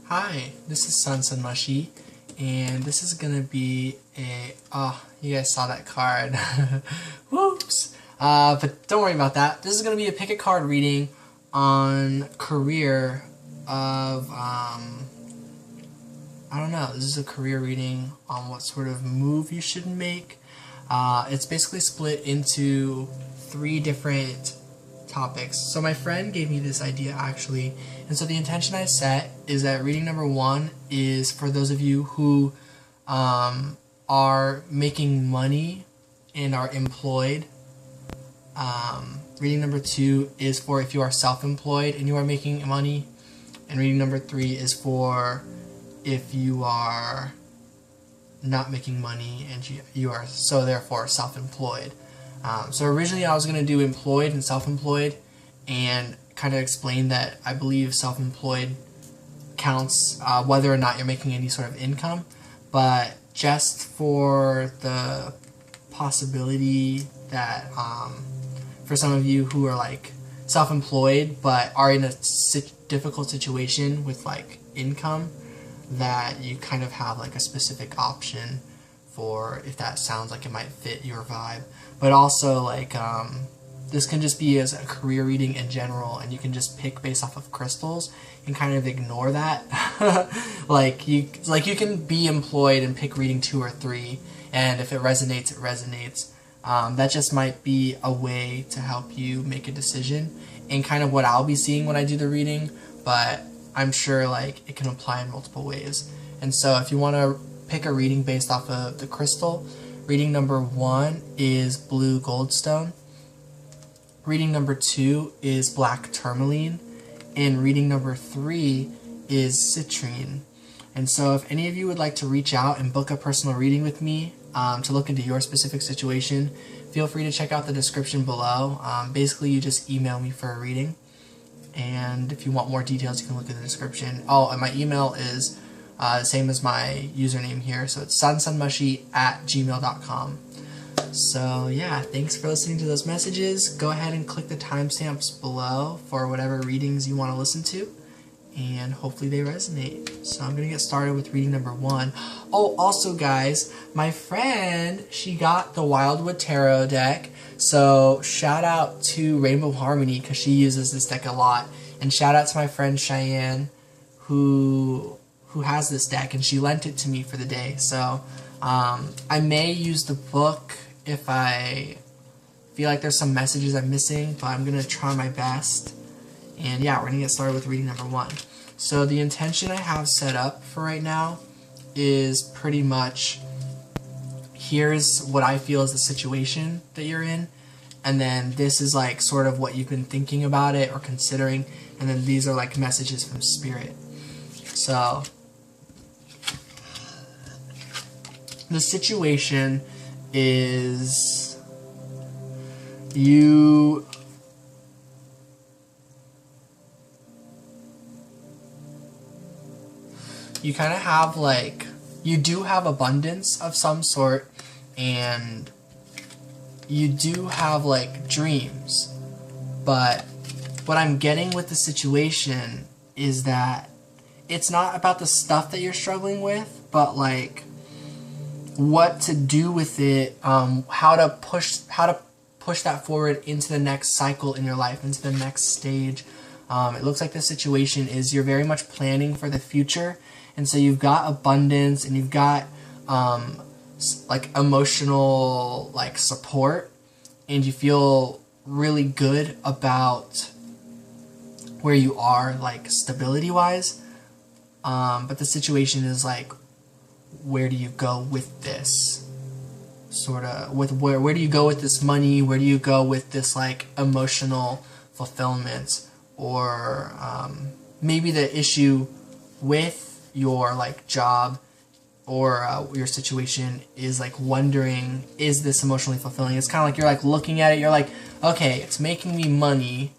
Hi, this is Sun Mushy, and this is gonna be a, you guys saw that card, whoops, but don't worry about that. This is gonna be a pick a card reading on career of, I don't know, this is a career reading on what sort of move you should make. It's basically split into 3 different topics. So my friend gave me this idea actually, and so the intention I set is that reading number 1 is for those of you who are making money and are employed. Reading number 2 is for if you are self-employed and you are making money, and reading number 3 is for if you are not making money and you are so therefore self-employed. So originally I was going to do employed and self-employed and kind of explain that I believe self-employed counts whether or not you're making any sort of income, but just for the possibility that for some of you who are like self-employed but are in a difficult situation with like income, that you kind of have like a specific option for if that sounds like it might fit your vibe. But also like this can just be as a career reading in general, and you can just pick based off of crystals and kind of ignore that. like you can be employed and pick reading 2 or 3, and if it resonates, it resonates. That just might be a way to help you make a decision, and kind of what I'll be seeing when I do the reading, but I'm sure like it can apply in multiple ways. And so if you want to pick a reading based off of the crystal, reading number 1 is blue goldstone, reading number 2 is black tourmaline, and reading number 3 is citrine. And so if any of you would like to reach out and book a personal reading with me to look into your specific situation, feel free to check out the description below. Basically you just email me for a reading, and if you want more details you can look in the description. Oh, and my email is the same as my username here, so it's sunmushy@gmail.com. So yeah, thanks for listening to those messages. Go ahead and click the timestamps below for whatever readings you want to listen to, and hopefully they resonate. So I'm going to get started with reading number 1. Oh, also guys, my friend, she got the Wildwood Tarot deck, so shout out to Rainbow Harmony because she uses this deck a lot, and shout out to my friend Cheyenne who has this deck, and she lent it to me for the day. So I may use the book if I feel like there's some messages I'm missing, but I'm going to try my best. And yeah, we're going to get started with reading number 1. So the intention I have set up for right now is pretty much, here's what I feel is the situation that you're in, and then this is like sort of what you've been thinking about it or considering, and then these are like messages from spirit. So the situation is you kind of have like, you do have abundance of some sort, and you do have like dreams, but what I'm getting with the situation is that it's not about the stuff that you're struggling with, but like what to do with it, how to push that forward into the next cycle in your life, into the next stage. It looks like the situation is you're very much planning for the future, and so you've got abundance and you've got like emotional like support, and you feel really good about where you are like stability wise, but the situation is like, where do you go with this sort of, with where do you go with this money, where do you go with this like emotional fulfillment, or maybe the issue with your like job or your situation is like wondering, is this emotionally fulfilling? It's kind of like you're like looking at it, you're like, okay, it's making me money,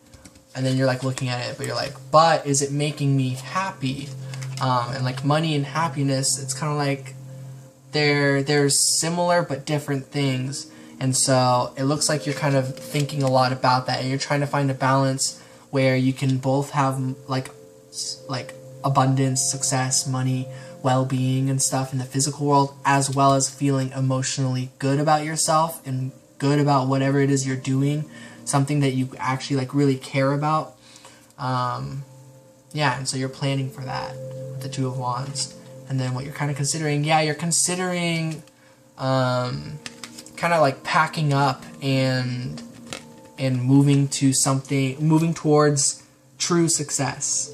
and then you're like looking at it, but you're like, but is it making me happy? And like money and happiness, it's kind of like they're similar but different things, and so it looks like you're kind of thinking a lot about that, and you're trying to find a balance where you can both have like abundance, success, money, well-being and stuff in the physical world, as well as feeling emotionally good about yourself and good about whatever it is you're doing, something that you actually like really care about. Yeah, and so you're planning for that with the Two of Wands. And then what you're kind of considering, yeah, you're considering kind of like packing up and moving to something, moving towards true success.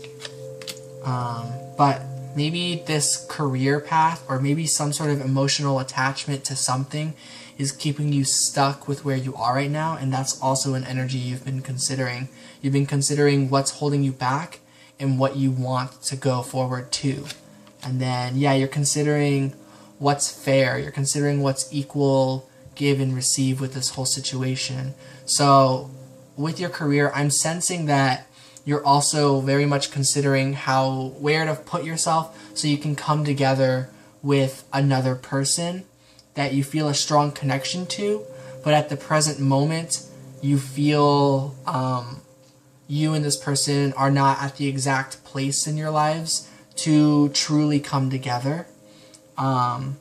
But maybe this career path or maybe some sort of emotional attachment to something is keeping you stuck with where you are right now, and that's also an energy you've been considering. You've been considering what's holding you back and what you want to go forward to. And then, yeah, you're considering what's fair. You're considering what's equal give and receive with this whole situation. So with your career, I'm sensing that you're also very much considering where to put yourself so you can come together with another person that you feel a strong connection to, but at the present moment, you feel you and this person are not at the exact place in your lives to truly come together. I'm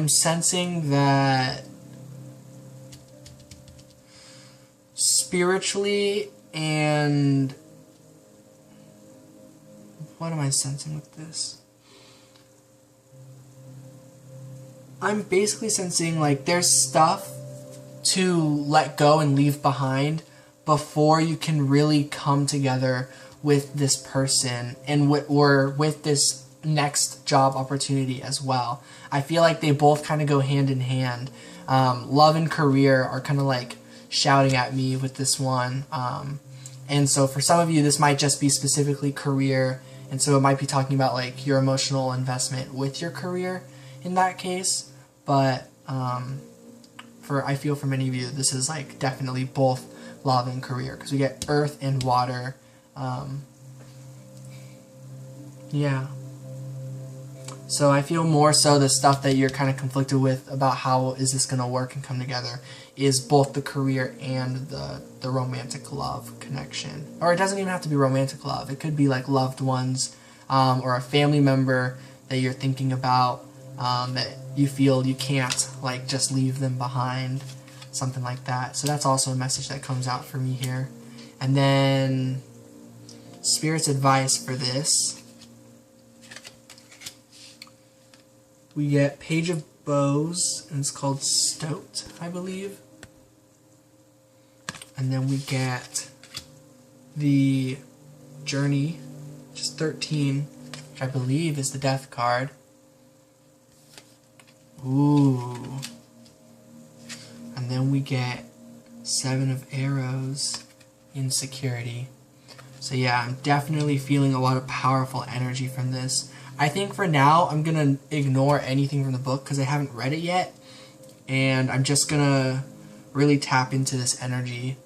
sensing that spiritually, and what am I sensing with this? I'm basically sensing like there's stuff to let go and leave behind before you can really come together with this person and with this next job opportunity as well. I feel like they both kind of go hand in hand. Love and career are kind of like shouting at me with this one. And so for some of you, this might just be specifically career. And so it might be talking about like your emotional investment with your career in that case. But I feel for many of you, this is like definitely both love and career, because we get earth and water. Yeah. So I feel more so the stuff that you're kind of conflicted with about how is this going to work and come together is both the career and the romantic love connection. Or it doesn't even have to be romantic love. It could be like loved ones or a family member that you're thinking about that you feel you can't like just leave them behind, something like that. So that's also a message that comes out for me here. And then Spirit's advice for this, we get Page of Bows, and it's called Stoked, I believe. And then we get the Journey, which is 13, which I believe is the Death card. Ooh. And then we get 7 of Arrows, Insecurity. So yeah, I'm definitely feeling a lot of powerful energy from this. I think for now, I'm going to ignore anything from the book because I haven't read it yet. And I'm just going to really tap into this energy.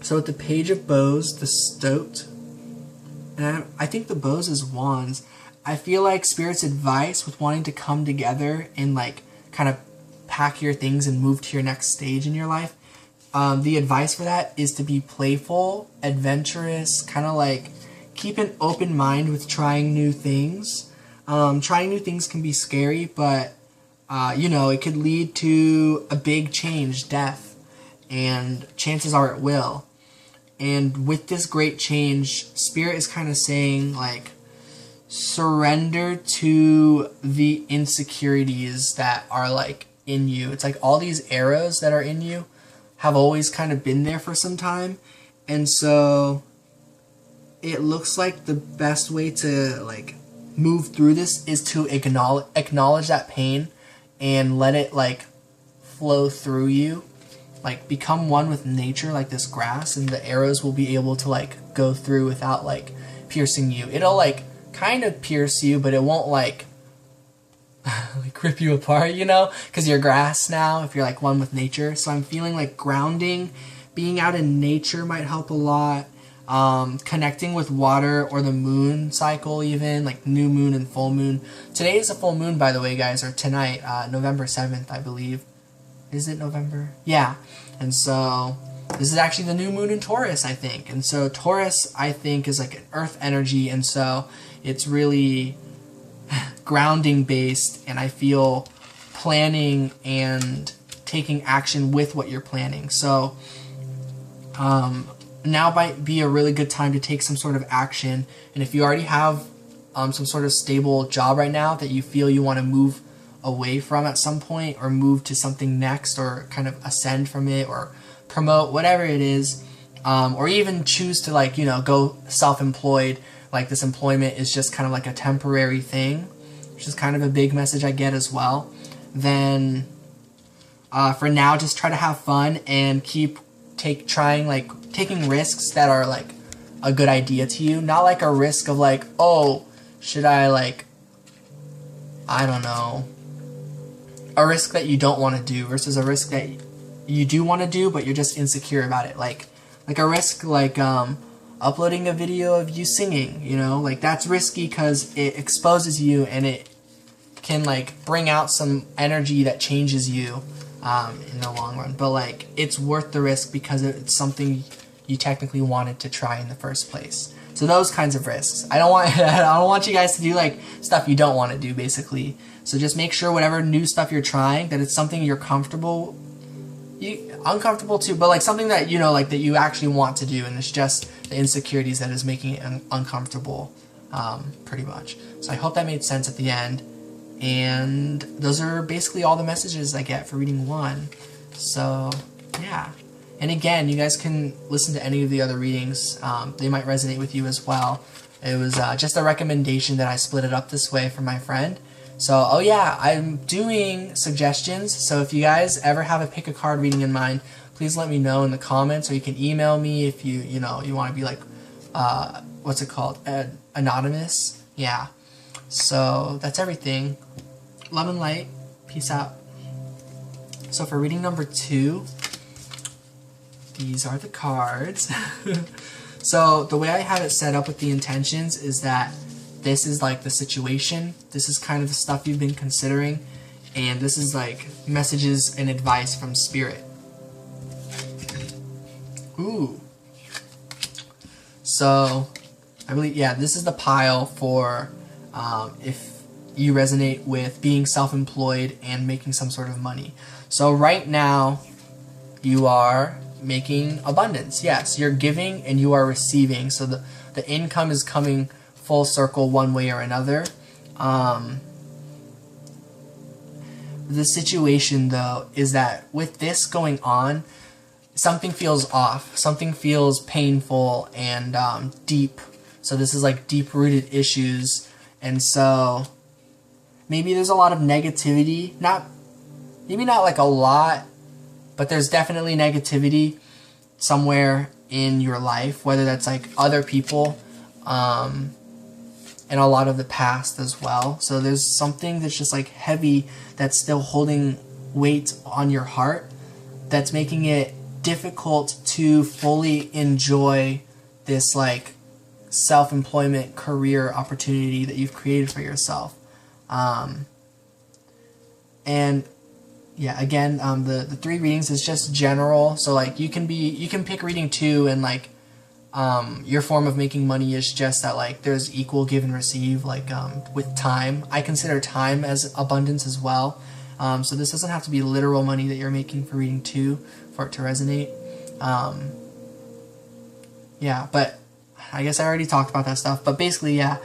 So with the Page of Bows, the Stoked, and I think the Bows is Wands. I feel like Spirit's advice with wanting to come together and like kind of pack your things and move to your next stage in your life. The advice for that is to be playful, adventurous, kind of like keep an open mind with trying new things. Trying new things can be scary, but you know, it could lead to a big change, death, and chances are it will. And with this great change, Spirit is kind of saying like, surrender to the insecurities that are like in you. It's like all these arrows that are in you have always kind of been there for some time, and so it looks like the best way to like move through this is to acknowledge that pain and let it like flow through you, like become one with nature like this grass, and the arrows will be able to like go through without like piercing you. It'll like kind of pierce you, but it won't like like rip you apart, you know, because you're grass now if you're like one with nature. So I'm feeling like grounding, being out in nature might help a lot. Connecting with water or the moon cycle, even like new moon and full moon. Today is a full moon, by the way, guys, or tonight, November 7th, I believe. Is it November? Yeah. And so this is actually the new moon in Taurus, I think. And so Taurus, I think, is like an earth energy, and so it's really grounding based, and I feel planning and taking action with what you're planning. So now might be a really good time to take some sort of action. And if you already have some sort of stable job right now that you feel you want to move away from at some point, or move to something next, or kind of ascend from it, or promote, whatever it is, or even choose to, like, you know, go self-employed, like this employment is just kind of like a temporary thing, which is kind of a big message I get as well, then for now, just try to have fun and keep taking risks that are like a good idea to you. Not like a risk of like, oh, should I, like, I don't know, a risk that you don't want to do versus a risk that you do want to do but you're just insecure about it. Like a risk like uploading a video of you singing, you know, like that's risky because it exposes you and it can like bring out some energy that changes you in the long run. But like it's worth the risk because it's something you technically wanted to try in the first place. So those kinds of risks. I don't want you guys to do like stuff you don't want to do, basically. So just make sure whatever new stuff you're trying, that it's something you're uncomfortable too, but like something that, you know, like that you actually want to do, and it's just the insecurities that is making it uncomfortable, pretty much. So I hope that made sense at the end. And those are basically all the messages I get for reading 1. So yeah. And again, you guys can listen to any of the other readings. They might resonate with you as well. It was just a recommendation that I split it up this way from my friend. So, oh yeah, I'm doing suggestions. So if you guys ever have a pick a card reading in mind, please let me know in the comments, or you can email me if you want to be like, what's it called? Anonymous. Yeah. So that's everything. Love and light. Peace out. So for reading number 2, these are the cards. So the way I have it set up with the intentions is that this is like the situation. This is kind of the stuff you've been considering. And this is like messages and advice from Spirit. Ooh. So I believe, yeah, this is the pile for if you resonate with being self-employed and making some sort of money. So right now you are making abundance. Yes, you're giving and you are receiving. So the income is coming full circle one way or another. The situation though is that with this going on, something feels off. Something feels painful and deep. So this is like deep-rooted issues. And so maybe there's a lot of negativity. Maybe not like a lot, but there's definitely negativity somewhere in your life, whether that's like other people, and a lot of the past as well. So there's something that's just like heavy that's still holding weight on your heart, that's making it difficult to fully enjoy this like self-employment career opportunity that you've created for yourself. And yeah, again, the 3 readings is just general. So like you can pick reading 2, and like your form of making money is just that like there's equal give and receive, like with time. I consider time as abundance as well. So this doesn't have to be literal money that you're making for reading 2 for it to resonate. Yeah, but I guess I already talked about that stuff. But basically, yeah.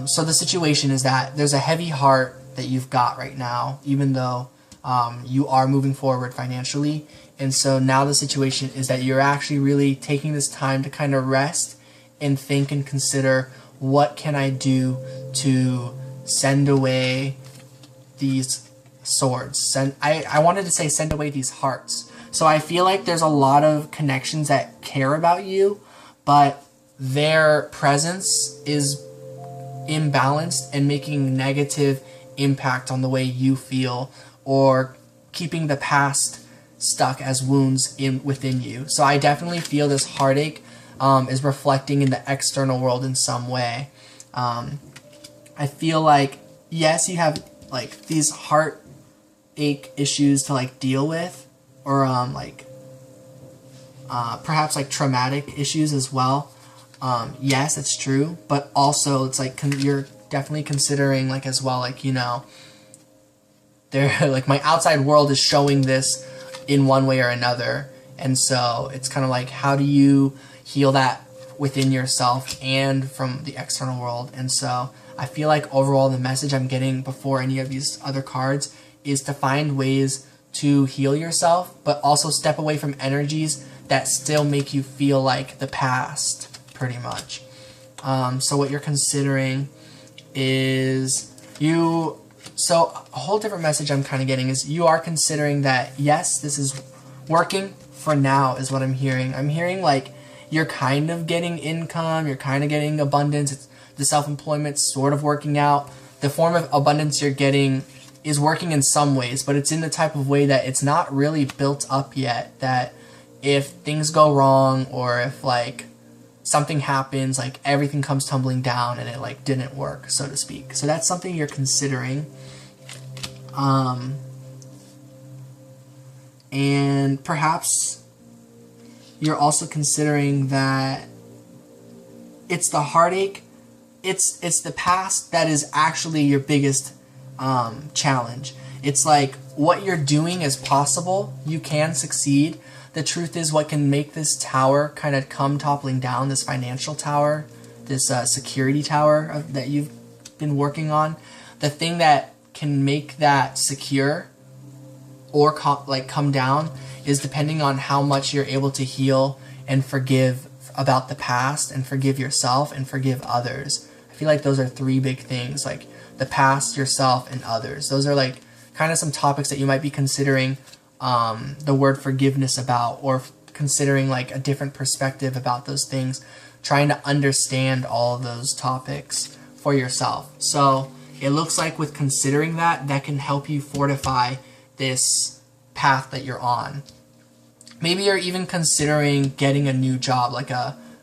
So the situation is that there's a heavy heart that you've got right now, even though you are moving forward financially. And so now the situation is that you're actually really taking this time to kind of rest and think and consider, what can I do to send away these swords? I wanted to say send away these hearts. So I feel like there's a lot of connections that care about you, but their presence is imbalanced and making negative impact on the way you feel, or keeping the past stuck as wounds within you. So I definitely feel this heartache is reflecting in the external world in some way. I feel like, yes, you have like these heartache issues to like deal with, or like perhaps like traumatic issues as well. Yes, it's true, but also it's like you're definitely considering like as well, like, you know, there like my outside world is showing this in one way or another, and so it's kind of like, how do you heal that within yourself and from the external world? And so I feel like overall the message I'm getting before any of these other cards is to find ways to heal yourself, but also step away from energies that still make you feel like the past, pretty much. So what you're considering is so a whole different message I'm kind of getting is you are considering that, yes, this is working for now is what I'm hearing. I'm hearing like you're kind of getting income, you're kind of getting abundance, the self-employment's sort of working out. The form of abundance you're getting is working in some ways, but it's in the type of way that it's not really built up yet, that if things go wrong or if like something happens, like everything comes tumbling down and it like didn't work, so to speak. So that's something you're considering. And perhaps you're also considering that it's the heartache, it's the past that is actually your biggest challenge. It's like what you're doing is possible, you can succeed. The truth is, what can make this tower kind of come toppling down, this financial tower, this security tower that you've been working on, the thing that can make that secure or come down is depending on how much you're able to heal and forgive about the past, and forgive yourself and forgive others. I feel like those are three big things, like the past, yourself, and others. Those are like kind of some topics that you might be considering the word forgiveness about, or considering like a different perspective about those things, trying to understand all of those topics for yourself. So it looks like with considering that can help you fortify this path that you're on. Maybe you're even considering getting a new job, like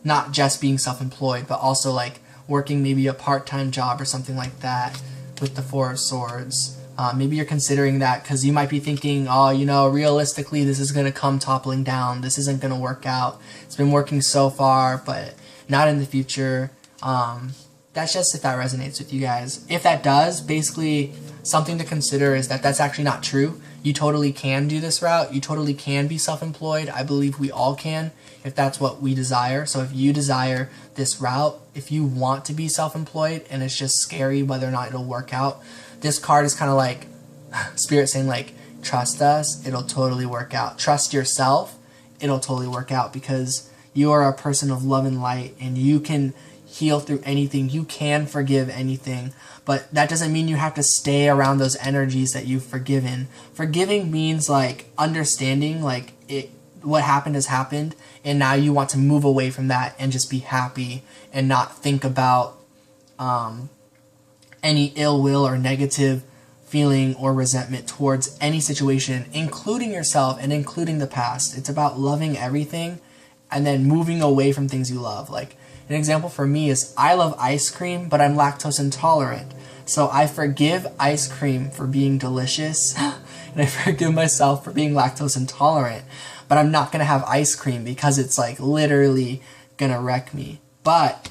not just being self-employed, but also like working maybe a part-time job or something like that with the Four of Swords. Maybe you're considering that because you might be thinking, oh, you know, realistically, this is going to come toppling down. This isn't going to work out. It's been working so far, but not in the future. That's just if that resonates with you guys. If that does, basically something to consider is that that's actually not true. You totally can do this route. You totally can be self-employed. I believe we all can if that's what we desire. So if you desire this route, if you want to be self-employed and it's just scary whether or not it'll work out, this card is kind of like Spirit saying like, trust us, it'll totally work out. Trust yourself, it'll totally work out, because you are a person of love and light and you can heal through anything. You can forgive anything, but that doesn't mean you have to stay around those energies that you've forgiven. Forgiving means like understanding like what happened has happened, and now you want to move away from that and just be happy and not think about any ill will or negative feeling or resentment towards any situation, including yourself and including the past. It's about loving everything and then moving away from things you love. Like an example for me is I love ice cream, but I'm lactose intolerant. So I forgive ice cream for being delicious and I forgive myself for being lactose intolerant. But I'm not going to have ice cream because it's like literally going to wreck me. But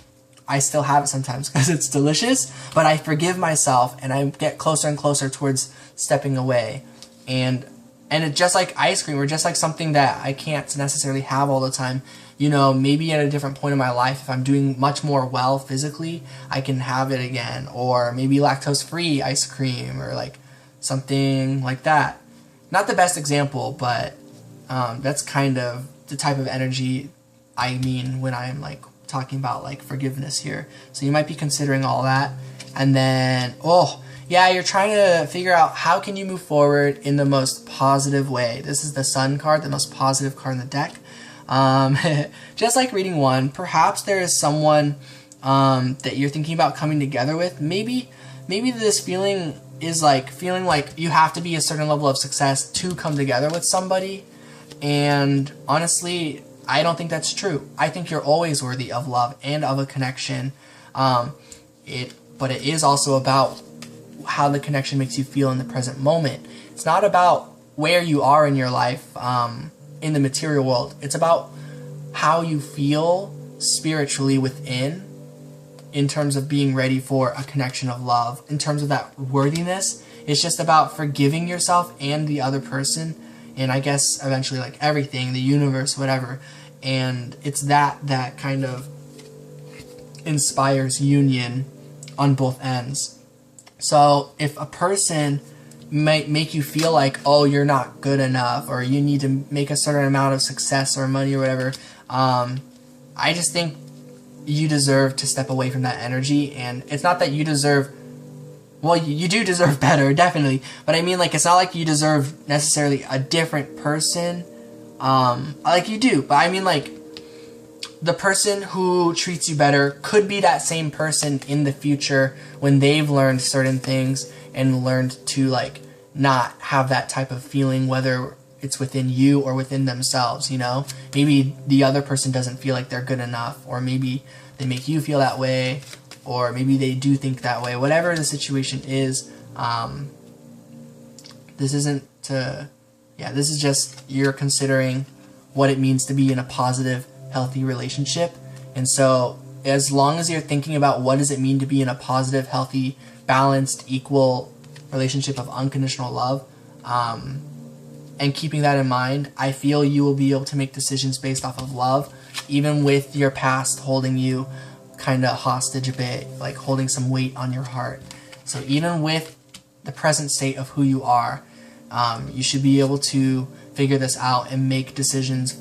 I still have it sometimes because it's delicious, but I forgive myself and I get closer and closer towards stepping away. And it's just like ice cream, or just like something that I can't necessarily have all the time. You know, maybe at a different point in my life, if I'm doing much more well physically, I can have it again. Or maybe lactose-free ice cream, or like something like that. Not the best example, but that's kind of the type of energy I mean when I'm like talking about like forgiveness here. So you might be considering all that. And then, oh yeah, you're trying to figure out how can you move forward in the most positive way. This is the Sun card, the most positive card in the deck. Just like reading one, perhaps there is someone that you're thinking about coming together with. Maybe this feeling is like feeling like you have to be a certain level of success to come together with somebody. And honestly, I don't think that's true. I think you're always worthy of love and of a connection. But it is also about how the connection makes you feel in the present moment. It's not about where you are in your life in the material world. It's about how you feel spiritually within, in terms of being ready for a connection of love, in terms of that worthiness. It's just about forgiving yourself and the other person, and I guess eventually like everything, the universe, whatever. And it's that kind of inspires union on both ends. So if a person might make you feel like, oh, you're not good enough, or you need to make a certain amount of success or money or whatever, I just think you deserve to step away from that energy. And it's not that you deserve, well, you do deserve better, definitely, but I mean, like, it's not like you deserve necessarily a different person, like you do, but I mean, like, the person who treats you better could be that same person in the future when they've learned certain things and learned to, like, not have that type of feeling, whether it's within you or within themselves, you know? Maybe the other person doesn't feel like they're good enough, or maybe they make you feel that way, or maybe they do think that way. Whatever the situation is, this isn't to, this is just you're considering what it means to be in a positive, healthy relationship. And so as long as you're thinking about what does it mean to be in a positive, healthy, balanced, equal relationship of unconditional love, and keeping that in mind, I feel you will be able to make decisions based off of love, even with your past holding you kind of hostage a bit, like holding some weight on your heart. So even with the present state of who you are, you should be able to figure this out and make decisions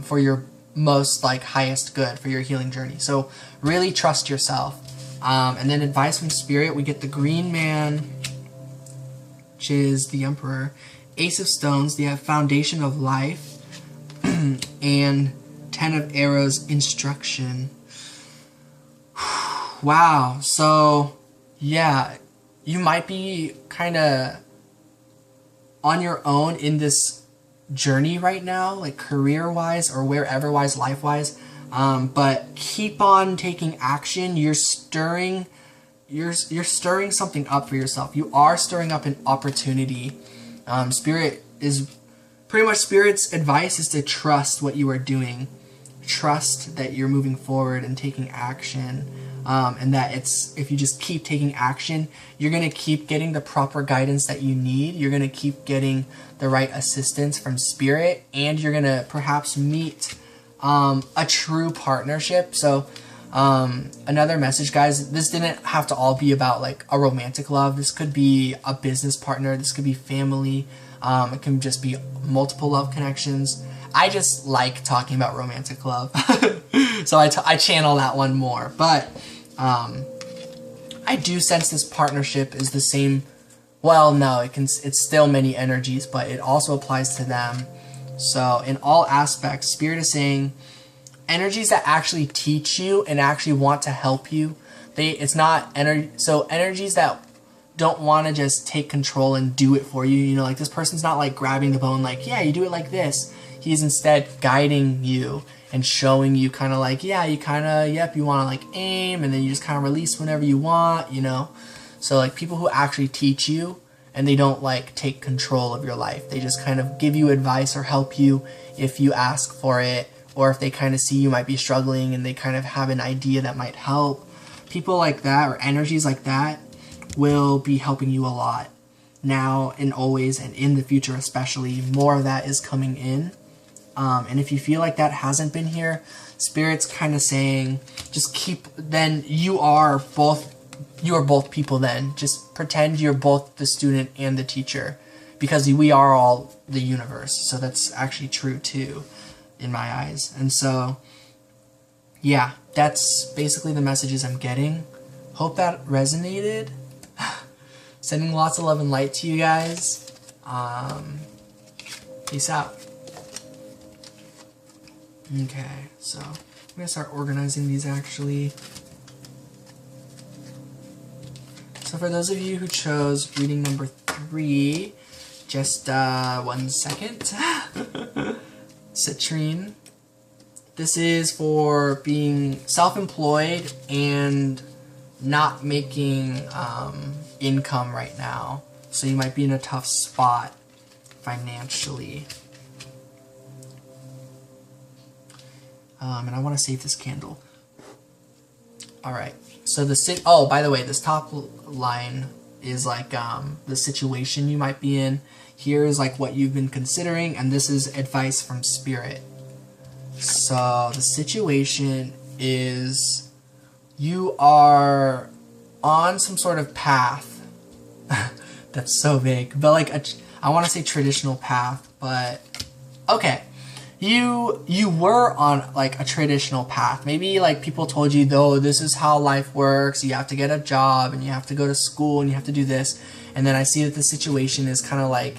for your most, like, highest good, for your healing journey. So really trust yourself. And then advice from Spirit, we get the Green Man, which is the Emperor, Ace of Stones, the Foundation of Life, and 10 of Arrows, Instruction. Wow. So yeah, you might be kind of on your own in this journey right now, like career-wise or wherever-wise, life-wise, but keep on taking action. You're stirring something up for yourself. You are stirring up an opportunity. Spirit is pretty much, Spirit's advice is to trust what you are doing, trust that you're moving forward and taking action, and that if you just keep taking action, you're going to keep getting the proper guidance that you need. You're going to keep getting the right assistance from Spirit, and you're going to perhaps meet a true partnership. So another message, guys, this didn't have to all be about like a romantic love. This could be a business partner. This could be family. It can just be multiple love connections. I just like talking about romantic love. So I channel that one more. But I do sense this partnership is the same. Well, no, it's still many energies, but it also applies to them. So in all aspects, Spirit is saying energies that actually teach you and actually want to help you. It's not energy. So energies that don't want to just take control and do it for you. You know, like this person's not like grabbing the bone, like, yeah, you do it like this. He's instead guiding you and showing you kind of like, yeah, you kind of, yep, you want to like aim, and then you just kind of release whenever you want, you know. So like people who actually teach you and they don't like take control of your life. They just kind of give you advice or help you if you ask for it, or if they kind of see you might be struggling and they kind of have an idea that might help. People like that, or energies like that, will be helping you a lot now and always, and in the future especially. More of that is coming in. And if you feel like that hasn't been here, Spirit's kind of saying just keep, then you are both people. Then just pretend you're both the student and the teacher, because we are all the universe. So that's actually true too in my eyes. And so yeah, that's basically the messages I'm getting. Hope that resonated. Sending lots of love and light to you guys. Peace out. Okay, so I'm going to start organizing these actually. So for those of you who chose reading number 3, just 1 second. Citrine. This is for being self-employed and not making income right now. So you might be in a tough spot financially. And I want to save this candle. All right. So oh, by the way, this top line is like the situation you might be in. Here is like what you've been considering, and this is advice from Spirit. So the situation is you are on some sort of path. That's so vague, but like I want to say traditional path, but okay. You were on like a traditional path. Maybe like people told you, though, this is how life works. You have to get a job and you have to go to school and you have to do this. And then I see that the situation is kind of like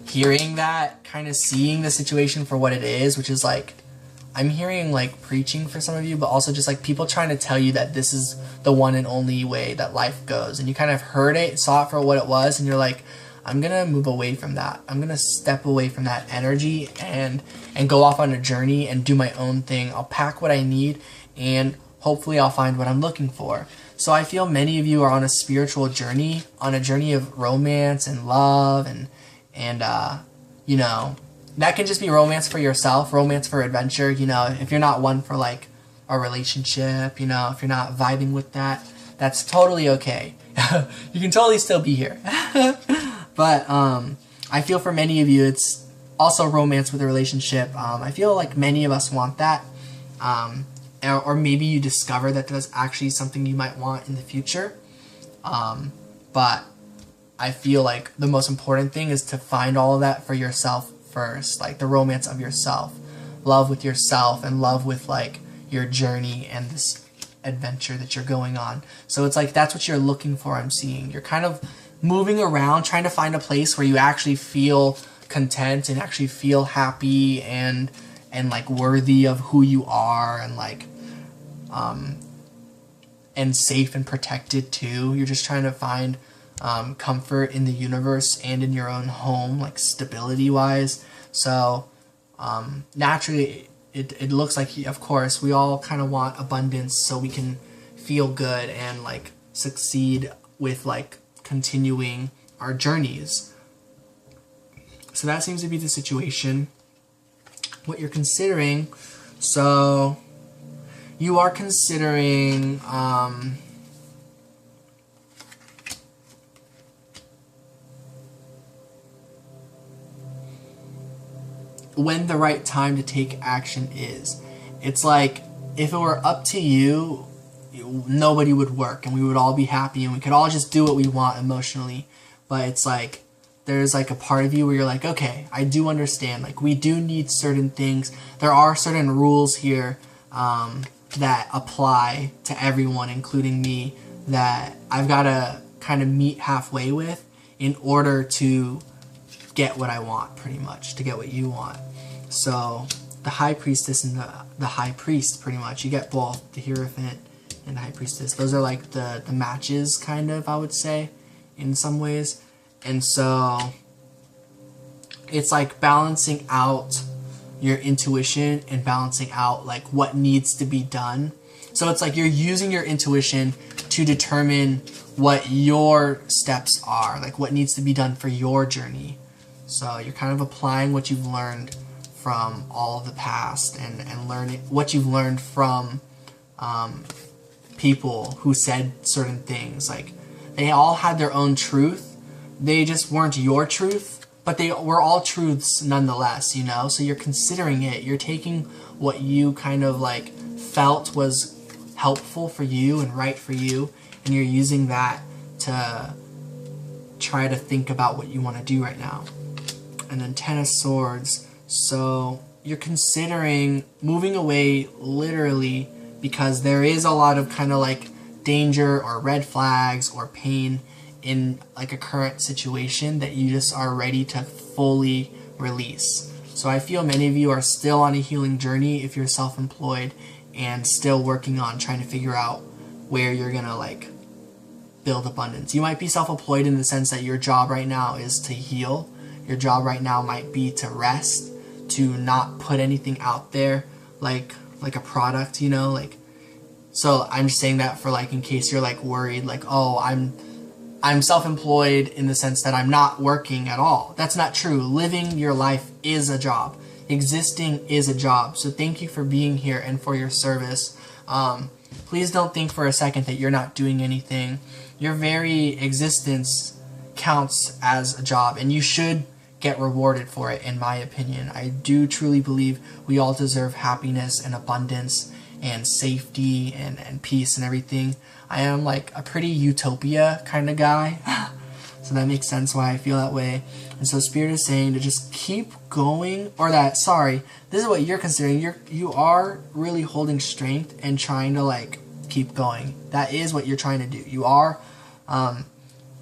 hearing that, kind of seeing the situation for what it is, which is like, I'm hearing like preaching for some of you, but also just like people trying to tell you that this is the one and only way that life goes. And you kind of heard it, saw it for what it was, and you're like, I'm gonna move away from that. I'm gonna step away from that energy and go off on a journey and do my own thing. I'll pack what I need and hopefully I'll find what I'm looking for. So I feel many of you are on a spiritual journey, on a journey of romance and love and you know, that can just be romance for yourself, romance for adventure. You know, if you're not one for like a relationship, you know, if you're not vibing with that, that's totally okay. You can totally still be here. But I feel for many of you, it's also romance with a relationship. I feel like many of us want that. Or maybe you discover that there's actually something you might want in the future. But I feel like the most important thing is to find all of that for yourself first. Like the romance of yourself. Love with yourself and love with like your journey and this adventure that you're going on. So it's like that's what you're looking for, I'm seeing. You're kind of moving around trying to find a place where you actually feel content and actually feel happy and like worthy of who you are and like and safe and protected too. You're just trying to find comfort in the universe and in your own home, like stability wise. So naturally it looks like, of course, we all kind of want abundance so we can feel good and like succeed with like continuing our journeys. So that seems to be the situation, what you're considering. So you are considering when the right time to take action is. It's like if it were up to you, nobody would work and we would all be happy and we could all just do what we want emotionally. But it's like there's like a part of you where you're like, okay, I do understand, like we do need certain things. There are certain rules here that apply to everyone, including me, that I've got to kind of meet halfway with in order to get what I want, pretty much, to get what you want. So the High Priestess and the High Priest, pretty much, you get both the Hierophant and the High Priestess. Those are like the matches, kind of, I would say, in some ways. And so it's like balancing out your intuition and balancing out like what needs to be done. So it's like you're using your intuition to determine what your steps are, like what needs to be done for your journey. So you're kind of applying what you've learned from all of the past and learning what you've learned from people who said certain things. Like they all had their own truth. They just weren't your truth, but they were all truths nonetheless, you know? So you're considering it. You're taking what you kind of like felt was helpful for you and right for you, and you're using that to try to think about what you want to do right now. And then Ten of Swords. So you're considering moving away literally because there is a lot of kind of like danger or red flags or pain in like a current situation that you just are ready to fully release. So I feel many of you are still on a healing journey if you're self-employed and still working on trying to figure out where you're gonna like build abundance. You might be self-employed in the sense that your job right now is to heal. Your job right now might be to rest, to not put anything out there like a product, you know, like. So I'm just saying that for like in case you're like worried, like, oh, I'm self-employed in the sense that I'm not working at all. That's not true. Living your life is a job. existing is a job. So thank you for being here and for your service. Please don't think for a second that you're not doing anything. Your very existence counts as a job, and you should get rewarded for it, in my opinion. I do truly believe we all deserve happiness and abundance and safety and peace and everything. I am like a pretty utopia kind of guy. So that makes sense why I feel that way. And so Spirit is saying to just keep going, or that, sorry, this is what you're considering. You are really holding strength and trying to like keep going. That is what you're trying to do. You are,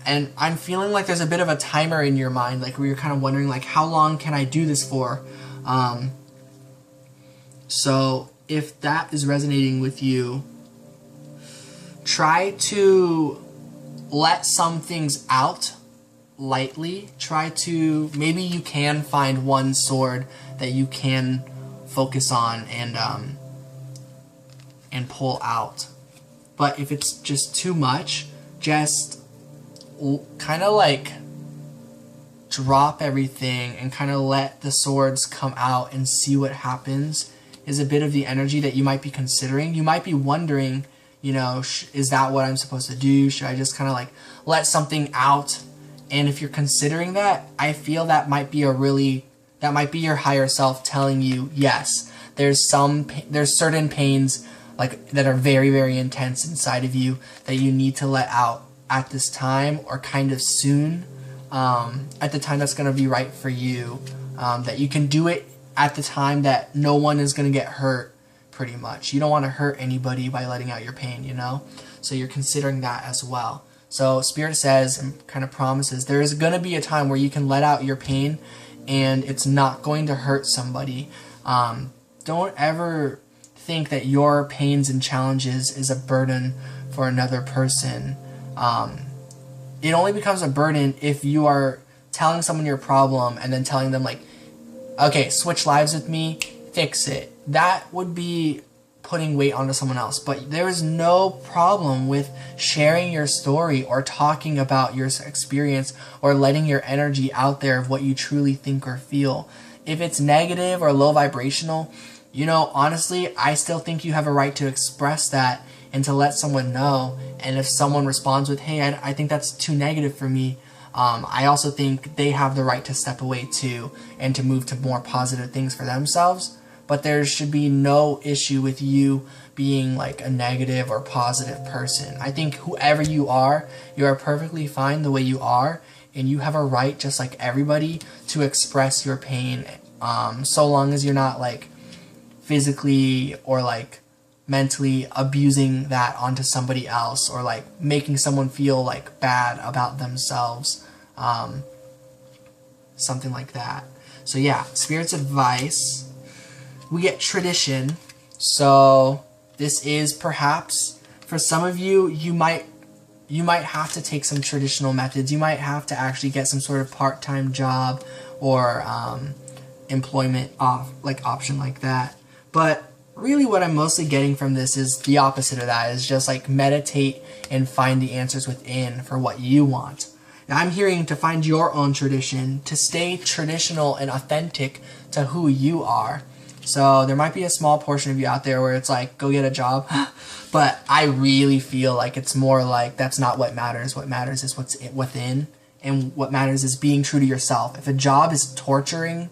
and I'm feeling like there's a bit of a timer in your mind, like where you're kind of wondering like, how long can I do this for? So if that is resonating with you, try to let some things out lightly. Try to, maybe you can find one sword that you can focus on and pull out. But if it's just too much, just kind of like drop everything and kind of let the swords come out and see what happens, is a bit of the energy that you might be considering. You might be wondering, you know, is that what I'm supposed to do? Should I just kind of like let something out? And if you're considering that, I feel that might be that might be your higher self telling you, yes, there's certain pains like that are very, very intense inside of you that you need to let out at this time, or kind of soon, at the time that's going to be right for you, that you can do it at the time that no one is going to get hurt, pretty much. You don't want to hurt anybody by letting out your pain, you know? So you're considering that as well. So Spirit says and kind of promises there is going to be a time where you can let out your pain and it's not going to hurt somebody. Don't ever think that your pains and challenges is a burden for another person. It only becomes a burden if you are telling someone your problem and then telling them like, okay, switch lives with me, fix it. That would be putting weight onto someone else. But there is no problem with sharing your story or talking about your experience or letting your energy out there of what you truly think or feel. If it's negative or low vibrational, you know, honestly, I still think you have a right to express that and to let someone know. And if someone responds with, hey, I think that's too negative for me, I also think they have the right to step away too and to move to more positive things for themselves. But there should be no issue with you being like a negative or positive person. I think whoever you are perfectly fine the way you are, and you have a right, just like everybody, to express your pain, so long as you're not like physically or like mentally abusing that onto somebody else, or like making someone feel like bad about themselves, something like that. So yeah, Spirit's advice. We get tradition. So this is perhaps for some of you, you might have to take some traditional methods. You might have to actually get some sort of part-time job or employment option like that. But really what I'm mostly getting from this is the opposite of that, is just like meditate and find the answers within for what you want. Now I'm hearing to find your own tradition, to stay traditional and authentic to who you are. So there might be a small portion of you out there where it's like, go get a job. But I really feel like it's more like that's not what matters. What matters is what's within, and what matters is being true to yourself. If a job is torturing